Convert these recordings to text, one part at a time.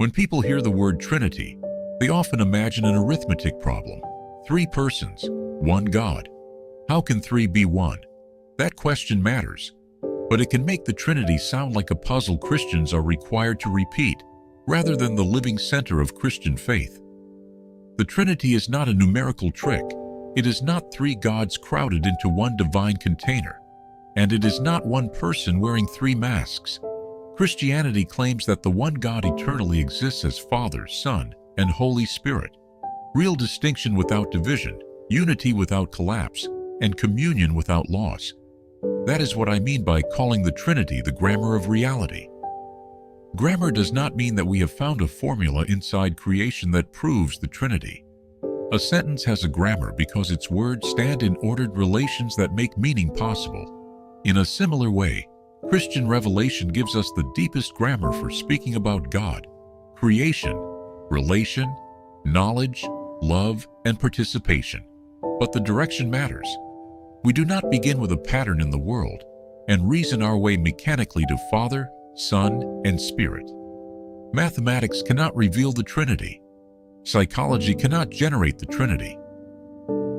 When people hear the word Trinity, they often imagine an arithmetic problem. 3 persons, 1 God. How can 3 be 1? That question matters, but it can make the Trinity sound like a puzzle Christians are required to repeat, rather than the living center of Christian faith. The Trinity is not a numerical trick. It is not 3 gods crowded into one divine container, and it is not 1 person wearing 3 masks. Christianity claims that the one God eternally exists as Father, Son, and Holy Spirit. Real distinction without division, unity without collapse, and communion without loss. That is what I mean by calling the Trinity the grammar of reality. Grammar does not mean that we have found a formula inside creation that proves the Trinity. A sentence has a grammar because its words stand in ordered relations that make meaning possible. In a similar way, Christian revelation gives us the deepest grammar for speaking about God, creation, relation, knowledge, love, and participation. But the direction matters. We do not begin with a pattern in the world and reason our way mechanically to Father, Son, and Spirit. Mathematics cannot reveal the Trinity. Psychology cannot generate the Trinity.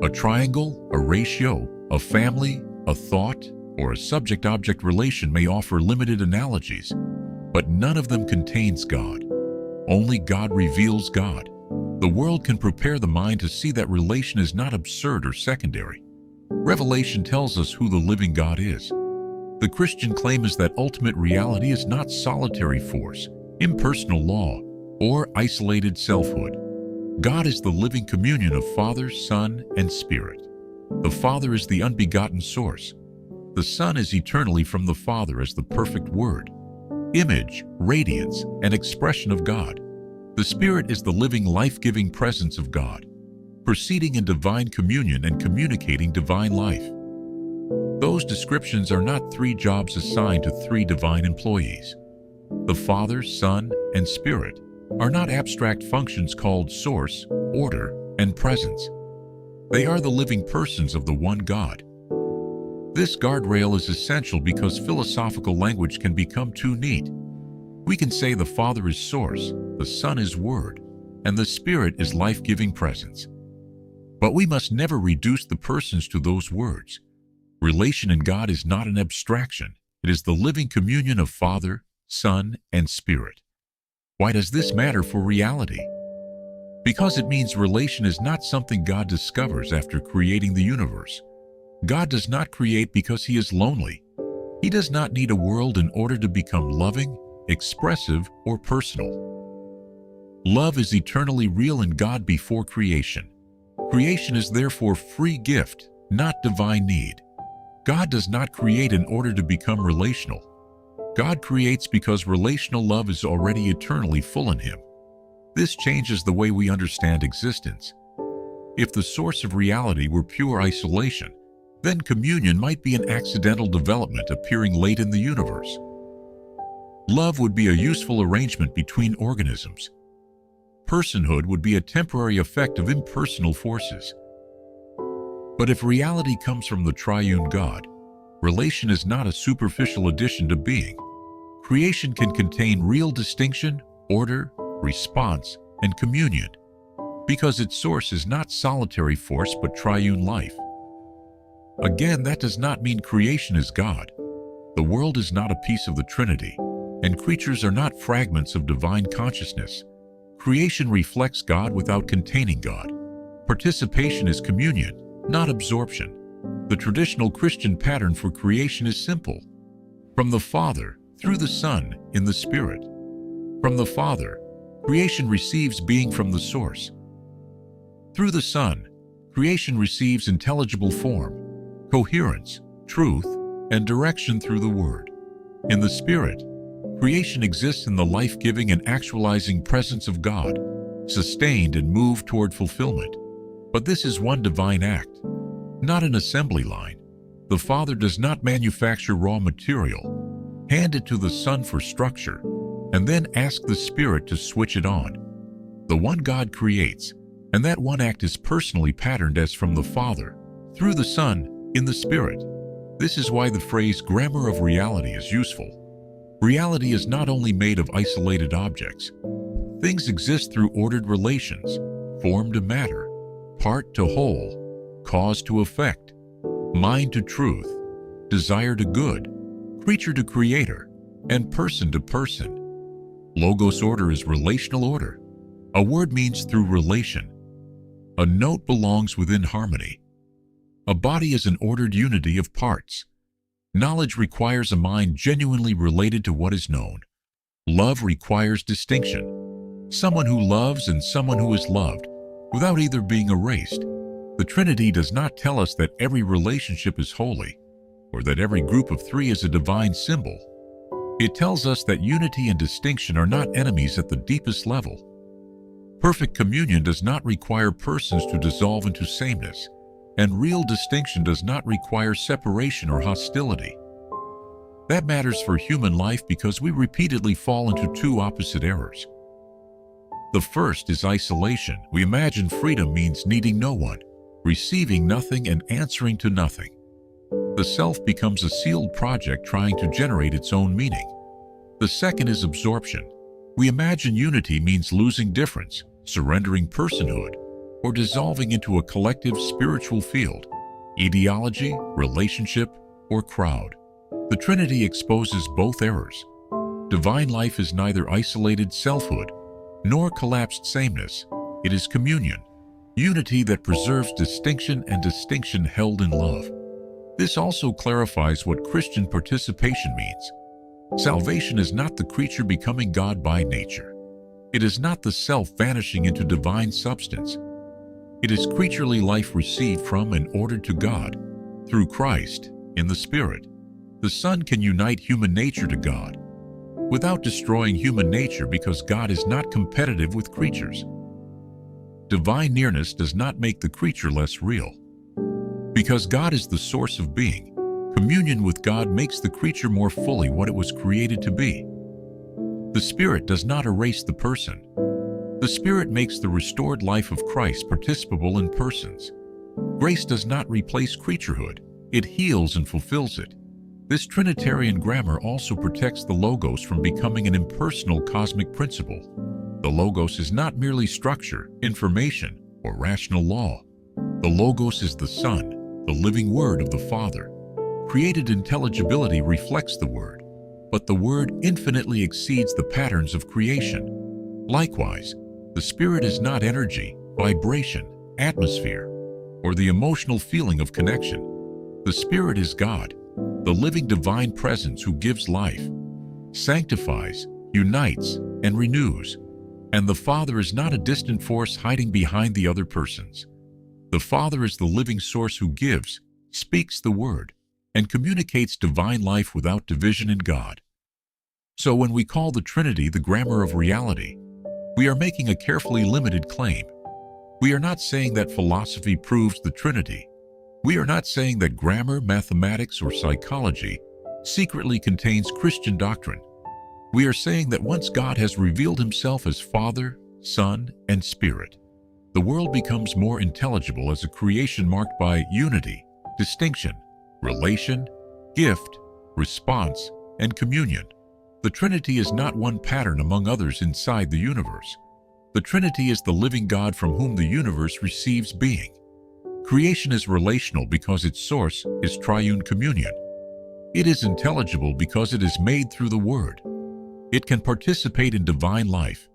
A triangle, a ratio, a family, a thought, or a subject-object relation may offer limited analogies, but none of them contains God. Only God reveals God. The world can prepare the mind to see that relation is not absurd or secondary. Revelation tells us who the living God is. The Christian claim is that ultimate reality is not solitary force, impersonal law, or isolated selfhood. God is the living communion of Father, Son, and Spirit. The Father is the unbegotten source. The Son is eternally from the Father as the perfect Word, image, radiance, and expression of God. The Spirit is the living, life-giving presence of God, proceeding in divine communion and communicating divine life. Those descriptions are not 3 jobs assigned to 3 divine employees. The Father, Son, and Spirit are not abstract functions called source, order, and presence. They are the living persons of the one God. This guardrail is essential because philosophical language can become too neat. We can say the Father is source, the Son is word, and the Spirit is life-giving presence. But we must never reduce the persons to those words. Relation in God is not an abstraction. It is the living communion of Father, Son, and Spirit. Why does this matter for reality? Because it means relation is not something God discovers after creating the universe. God does not create because He is lonely. He does not need a world in order to become loving, expressive, or personal. Love is eternally real in God before creation. Creation is therefore free gift, not divine need. God does not create in order to become relational. God creates because relational love is already eternally full in Him. This changes the way we understand existence. If the source of reality were pure isolation, then communion might be an accidental development appearing late in the universe. Love would be a useful arrangement between organisms. Personhood would be a temporary effect of impersonal forces. But if reality comes from the triune God, relation is not a superficial addition to being. Creation can contain real distinction, order, response, and communion, because its source is not solitary force but triune life. Again, that does not mean creation is God. The world is not a piece of the Trinity, and creatures are not fragments of divine consciousness. Creation reflects God without containing God. Participation is communion, not absorption. The traditional Christian pattern for creation is simple. From the Father, through the Son, in the Spirit. From the Father, creation receives being from the source. Through the Son, creation receives intelligible form, coherence, truth, and direction through the Word. In the Spirit, creation exists in the life-giving and actualizing presence of God, sustained and moved toward fulfillment. But this is one divine act, not an assembly line. The Father does not manufacture raw material, hand it to the Son for structure, and then ask the Spirit to switch it on. The one God creates, and that one act is personally patterned as from the Father, through the Son, in the Spirit. This is why the phrase grammar of reality is useful. Reality is not only made of isolated objects. Things exist through ordered relations, form to matter, part to whole, cause to effect, mind to truth, desire to good, creature to creator, and person to person. Logos order is relational order. A word means through relation. A note belongs within harmony. A body is an ordered unity of parts. Knowledge requires a mind genuinely related to what is known. Love requires distinction. Someone who loves and someone who is loved, without either being erased. The Trinity does not tell us that every relationship is holy, or that every group of three is a divine symbol. It tells us that unity and distinction are not enemies at the deepest level. Perfect communion does not require persons to dissolve into sameness, and real distinction does not require separation or hostility. That matters for human life because we repeatedly fall into two opposite errors. The first is isolation. We imagine freedom means needing no one, receiving nothing, and answering to nothing. The self becomes a sealed project trying to generate its own meaning. The second is absorption. We imagine unity means losing difference, surrendering personhood, or dissolving into a collective spiritual field, ideology, relationship, or crowd. The Trinity exposes both errors. Divine life is neither isolated selfhood nor collapsed sameness. It is communion, unity that preserves distinction and distinction held in love. This also clarifies what Christian participation means. Salvation is not the creature becoming God by nature. It is not the self vanishing into divine substance. It is creaturely life received from and ordered to God through Christ in the Spirit. The Son can unite human nature to God without destroying human nature because God is not competitive with creatures. Divine nearness does not make the creature less real. Because God is the source of being, communion with God makes the creature more fully what it was created to be. The Spirit does not erase the person. The Spirit makes the restored life of Christ participable in persons. Grace does not replace creaturehood. It heals and fulfills it. This Trinitarian grammar also protects the Logos from becoming an impersonal cosmic principle. The Logos is not merely structure, information, or rational law. The Logos is the Son, the living Word of the Father. Created intelligibility reflects the Word, but the Word infinitely exceeds the patterns of creation. Likewise, the Spirit is not energy, vibration, atmosphere, or the emotional feeling of connection. The Spirit is God, the living divine presence who gives life, sanctifies, unites, and renews. And the Father is not a distant force hiding behind the other persons. The Father is the living source who gives, speaks the Word, and communicates divine life without division in God. So when we call the Trinity the grammar of reality, we are making a carefully limited claim. We are not saying that philosophy proves the Trinity. We are not saying that grammar, mathematics, or psychology secretly contains Christian doctrine. We are saying that once God has revealed himself as Father, Son, and Spirit, the world becomes more intelligible as a creation marked by unity, distinction, relation, gift, response, and communion. The Trinity is not one pattern among others inside the universe. The Trinity is the living God from whom the universe receives being. Creation is relational because its source is triune communion. It is intelligible because it is made through the Word. It can participate in divine life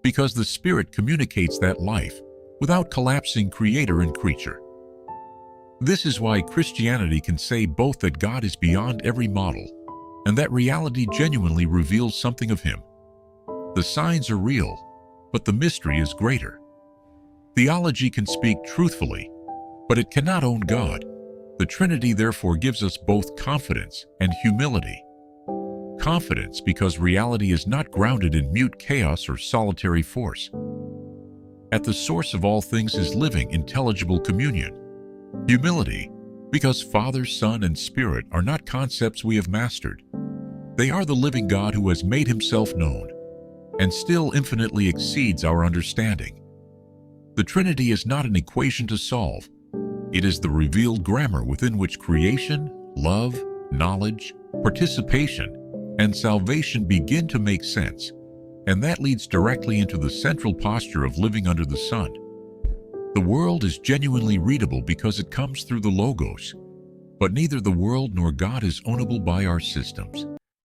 because the Spirit communicates that life without collapsing creator and creature. This is why Christianity can say both that God is beyond every model and that reality genuinely reveals something of Him. The signs are real, but the mystery is greater. Theology can speak truthfully, but it cannot own God. The Trinity therefore gives us both confidence and humility. Confidence because reality is not grounded in mute chaos or solitary force. At the source of all things is living, intelligible communion. Humility because Father, Son, and Spirit are not concepts we have mastered. They are the living God who has made himself known and still infinitely exceeds our understanding. The Trinity is not an equation to solve. It is the revealed grammar within which creation, love, knowledge, participation, and salvation begin to make sense. And that leads directly into the central posture of living under the sun. The world is genuinely readable because it comes through the Logos, but neither the world nor God is ownable by our systems.